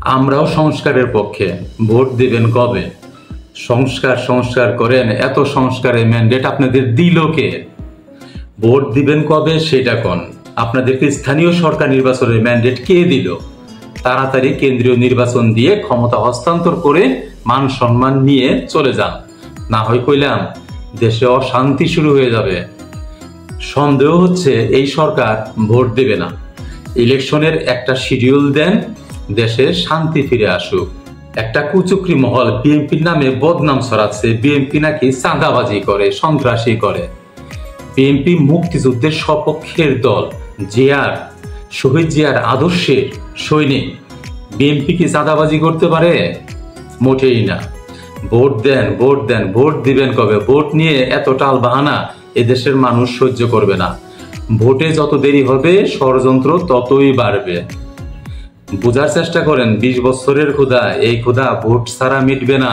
আমরাও সংস্কারের পক্ষে। ভোট দিবেন কবে? সংস্কার সংস্কার করেন, এত সংস্কারের ম্যান্ডেট আপনাদের দিল কে? ভোট দিবেন কবে সেটা কোন? আপনাদেরকে স্থানীয় সরকার নির্বাচনের ম্যান্ডেট কে দিল? তাড়াতাড়ি কেন্দ্রীয় নির্বাচন দিয়ে ক্ষমতা হস্তান্তর করে মান সম্মান নিয়ে চলে যান, না হয় কইলাম দেশে অশান্তি শুরু হয়ে যাবে। সন্দেহ হচ্ছে এই সরকার ভোট দেবে না। ইলেকশনের একটা শিডিউল দেন, দেশে শান্তি ফিরে আসুক। একটা কুচক্রি মহল বিএনপির নামে বদনাম ছড়াচ্ছে, বিএনপি নাকি চাঁদাবাজি করে, সন্ত্রাসী করে। বিএনপি মুক্তিযুদ্ধের সপক্ষের দল, জিয়ার, শহীদ জিয়ার আদর্শের সৈনিক। বিএনপি কি চাঁদাবাজি করতে পারে? মোটেই না। ভোট দেন, ভোট দেন, ভোট দিবেন কবে? ভোট নিয়ে এত টাল বাহানা এদেশের মানুষ সহ্য করবে না। ভোটে যত দেরি হবে ষড়যন্ত্র ততই বাড়বে। বোঝার চেষ্টা করেন, 20 বছরের ক্ষুধা, এই ক্ষুধা ভোট ছাড়া মিটবে না।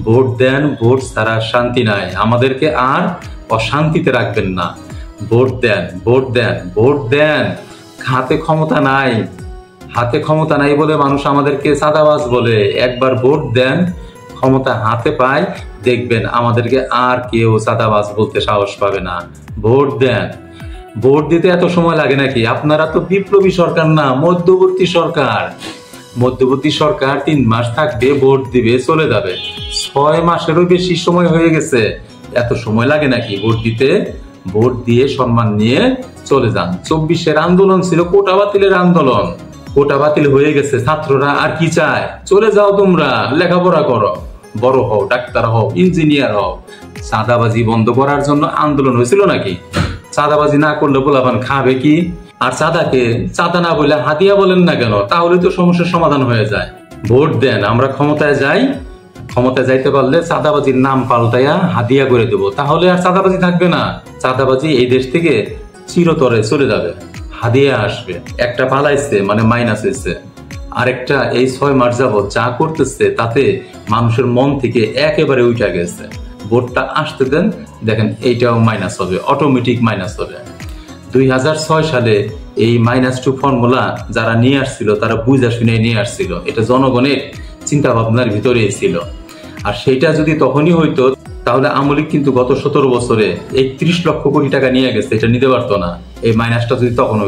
ভোট দেন, ভোট ছাড়া শান্তি নাই। আমাদেরকে আর অশান্তিতে রাখবেন না। ভোট দেন, ভোট দেন, ভোট দেন। হাতে ক্ষমতা নাই, হাতে ক্ষমতা নাই বলে মানুষ আমাদেরকে চাঁদাবাজ বলে। একবার ভোট দেন, ক্ষমতা হাতে পায়, দেখবেন আমাদেরকে আর কেউ চাঁদাবাজ বলতে সাহস পাবে না। ভোট দেন। ভোট দিতে এত সময় লাগে নাকি? আপনারা তো বিপ্লবী সরকার না, মধ্যবর্তী সরকার। মধ্যবর্তী সরকার 3 মাস থাকবে, ভোট দিবে, চলে যাবে। 6 মাসেরও বেশি সময় হয়ে গেছে। এত সময় লাগে নাকি ভোট দিতে? ভোট দিয়ে সম্মান নিয়ে চলে যান। 24-এর আন্দোলন ছিল কোটা বাতিলের আন্দোলন। কোটা বাতিল হয়ে গেছে, ছাত্ররা আর কি চায়? চলে যাও তোমরা, লেখাপড়া করো, বড় হও, ডাক্তার হও, ইঞ্জিনিয়ার হও। চাঁদাবাজি বন্ধ করার জন্য আন্দোলন হয়েছিল নাকি? চাঁদাবাজি না করলে পোলাপান খাবে কি? আর চাঁদাকে চাঁদা না বলে হাতিয়া বলেন না কেন? তাহলে তো সমস্যার সমাধান হয়ে যায়। ভোট দেন, আমরা ক্ষমতায় যাই। ক্ষমতায় যাইতে পারলে চাঁদাবাজির নাম পাল্টাইয়া হাদিয়া করে দেব, তাহলে আর চাঁদাবাজি থাকবে না। চাঁদাবাজি এই দেশ থেকে চিরতরে চলে যাবে, হাদিয়া আসবে। একটা পালাইছে মানে মাইনাস হয়েছে, আরেকটা এই 6 মাস যাবত যা করতেছে তাতে মানুষের মন থেকে একেবারে উঠে গেছে। ভোটটা আসতে দেন, দেখেন এইটাও মাইনাস হবে, অটোমেটিক মাইনাস হবে। 2006 সালে এই -2 ফর্মুলা যারা নিয়ে আসছিল তারা বুঝা শুনে নিয়ে আসছিল, এটা জনগণের চিন্তা ভাবনার ভিতরেই ছিল। আর সেইটা যদি তখনই হইতো তাহলে আওয়ামী লীগ কিন্তু গত 17 বছরে 31 লক্ষ কোটি টাকা নিয়ে গেছে, এটা নিতে পারতো না। এই মাইনাসটা যদি তখন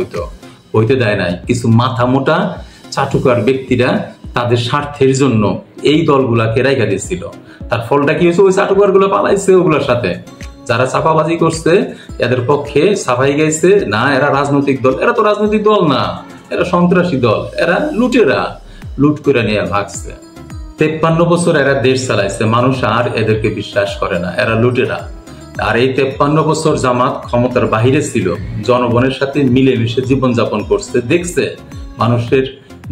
হইতে দেয় নাই। কিছু মাথা মোটা চাটুকার ব্যক্তিরা তাদের স্বার্থের জন্য এই দলগুলাকে রাইখা দিয়েছিল। তার ফলটা কি হয়েছে? ওই চাটুকার গুলো পালাইছে ওগুলোর সাথে। যারা চাপাবাজি করছে এদের পক্ষে সাফাই গাইছে না, এরা রাজনৈতিক দল। এরা তো রাজনৈতিক দল না, এরা সন্ত্রাসী দল, এরা লুটেরা, লুট করে নিয়ে ভাগছে। 53 বছর এরা দেশ চালাইছে, মানুষ আর এদেরকে বিশ্বাস করে না, এরা লুটেরা। আর এই 53 বছর জামাত ক্ষমতার বাহিরে ছিল, জনগণের সাথে মিলেমিশে জীবনযাপন করছে, দেখছে মানুষের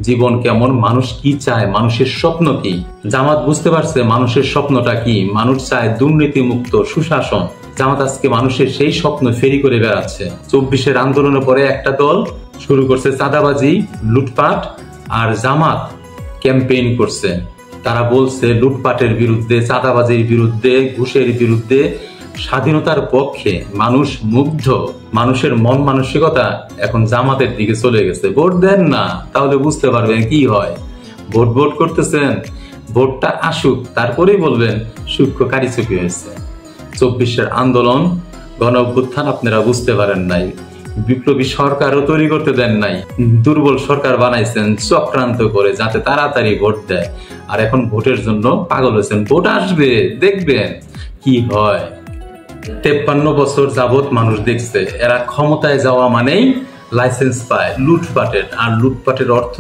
জীবন কেমন, মানুষ কি চায়, মানুষের স্বপ্ন কি। জামাত বুঝতে পারছে মানুষের স্বপ্নটা কি। মানুষ চায় দুর্নীতি মুক্ত সুশাসন। জামাত আজকে মানুষের সেই স্বপ্ন ফেরি করে বেড়াচ্ছে। 24-এর আন্দোলনের পরে একটা দল শুরু করছে চাঁদাবাজি, লুটপাট, আর জামাত ক্যাম্পেইন করছে। তারা বলছে লুটপাটের বিরুদ্ধে, চাঁদাবাজির বিরুদ্ধে, ঘুষের বিরুদ্ধে, স্বাধীনতার পক্ষে। মানুষ মুগ্ধ, মানুষের মন মানসিকতা এখন জামাতের দিকে চলে গেছে। ভোট দেন না, তাহলে বুঝতে পারবেন কি হয়। ভোট ভোট করতেছেন, ভোটটা আসুক, তারপরেই বলবেন সূক্ষ্ম কারিচুপি হয়েছে। 24-এর আন্দোলন, গণ অভ্যুত্থান আপনারা বুঝতে পারেন নাই, বিপ্লবী সরকারও তৈরি করতে দেন নাই, দুর্বল সরকার বানাইছেন চক্রান্ত করে যাতে তাড়াতাড়ি ভোট দেয়। আর এখন ভোটের জন্য পাগল হয়েছেন। ভোট আসবে, দেখবেন কি হয়। 53 বছর যাবত মানুষ দেখছে এরা ক্ষমতায় যাওয়া মানেই লাইসেন্স পায় লুটপাটের, আর লুটপাটের অর্থ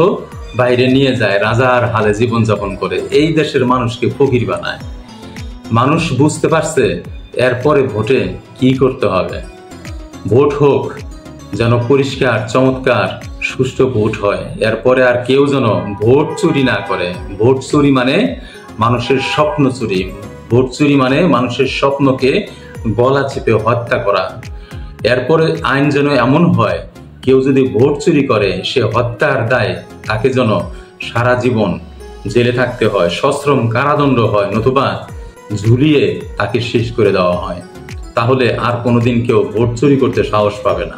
বাইরে নিয়ে যায়, রাজার হালে জীবনযাপন করে এই দেশের মানুষকে ফকির বানায়। মানুষ বুঝতে পারছে এরপরে ভোটে কি করতে হবে। ভোট হোক, যেন পরিষ্কার চমৎকার সুষ্ঠু ভোট হয়। এরপরে আর কেউ যেন ভোট চুরি না করে। ভোট চুরি মানে মানুষের স্বপ্ন চুরি। ভোট চুরি মানে মানুষের স্বপ্নকে গলা চেপে হত্যা করা। এরপরে আইন যেন এমন হয়, কেউ যদি ভোট চুরি করে সে হত্যার দায় তাকে যেন সারা জীবন জেলে থাকতে হয়, সশ্রম কারাদণ্ড হয়, নতুবা ঝুলিয়ে তাকে শেষ করে দেওয়া হয়। তাহলে আর কোনোদিন কেউ ভোট চুরি করতে সাহস পাবে না।